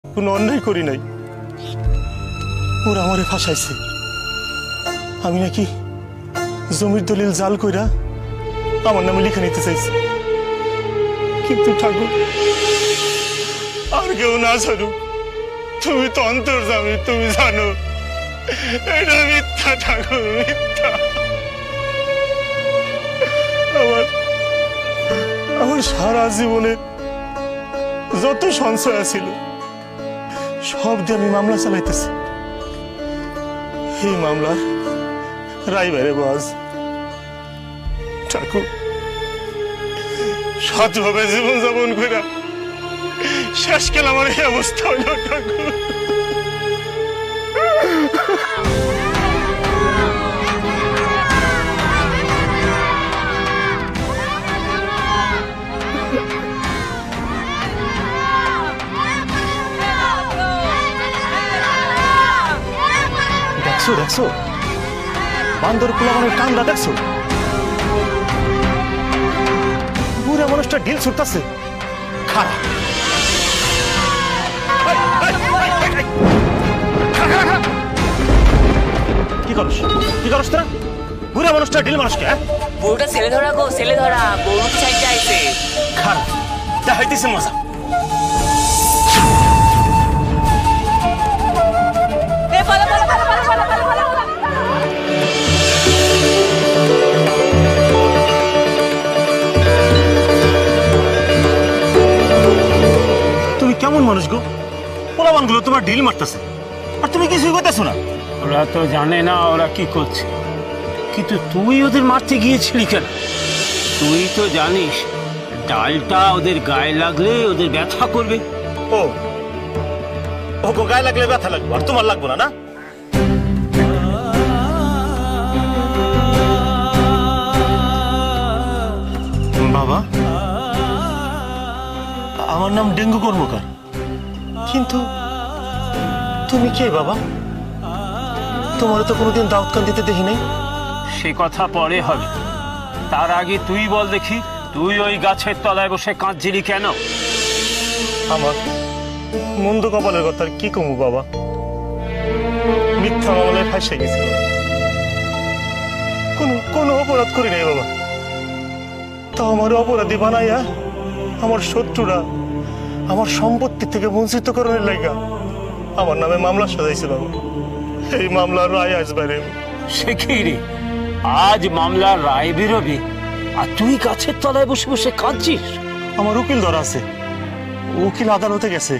কোনো অন্যায় করি নাই, ওরা আমারে ফাঁসাইছে। আমি নাকি জমির দলিল জাল কইরা আমার নামে লিখে নিতে চাইছি, কিন্তু ঠাকুর আর কেউ না জানুক, তুমি তো অন্তর্যামী, তুমি জানো এটা মিথ্যা ঠাকুর, মিথ্যা। আমার সারা জীবনে যত সঞ্চয় ছিল সব দিয়ে আমি মামলা চালাইতেছি। এই মামলার রায় বেড়ে বাজ ঠাকুর, সৎভাবে জীবনযাপন করে শেষকাল আমার এই অবস্থা হইল ঠাকুর। দেখছো দেখছো বান্দর পোলাপানের কান্দা দেখছো, বুড়া মানুষটা ঢিল ছুটতেছে। খারাপ কি করস, কি করস তোরা? বুড়া মানুষটা ঢিল মানুষকে, বউটা ছেলে ধরা গো, ছেলে ধরা, বউ চাইতে আইছে। খারাপ দেখাইতেছে মজা। তুমি কেমন মানুষ গো? পোলাপান গুলো তোমার ঢিল মারতেছে আর তুমি কিছুই করতেছো না। ওরা তো জানে না ওরা কি করছে, কিন্তু তুই ওদের মারতে গিয়েছিলি কেন? তুই তো জানিস ডালটা ওদের গায়ে লাগলে ওদের ব্যথা করবে। ও ও গায়ে লাগলে ব্যথা লাগবে আর তোমার লাগবে না? না বাবা, আমার নাম ডেঙ্গু কর্মকার, কিন্তু তুমি কে বাবা? তোমার তো কোনোদিন দাউদ কান দিতে দেখি নাই। সে কথা পরে হবে, তার আগে তুই বল দেখি, তুই ওই গাছের তলায় বসে কাঁদছিলি কেন? আমার মন্দ কপালের কথা কি কমু বাবা, মিথ্যা মামলায় ফাঁসে গেছিল। কোনো অপরাধ করি নাই বাবা, তা আমার অপরাধী বানাইয়া আমার শত্রুরা আমার সম্পত্তি থেকে বঞ্চিত করার লাগা আমার নামে মামলা সাজাইছিল। এই মামলার রায় আজ বাইরে। সে কি রে, আজ মামলার রায় বেরোবে আর তুই গাছের তলায় বসে বসে কাঁদছিস? আমার উকিল ধরা আছে, উকিল আদালতে গেছে,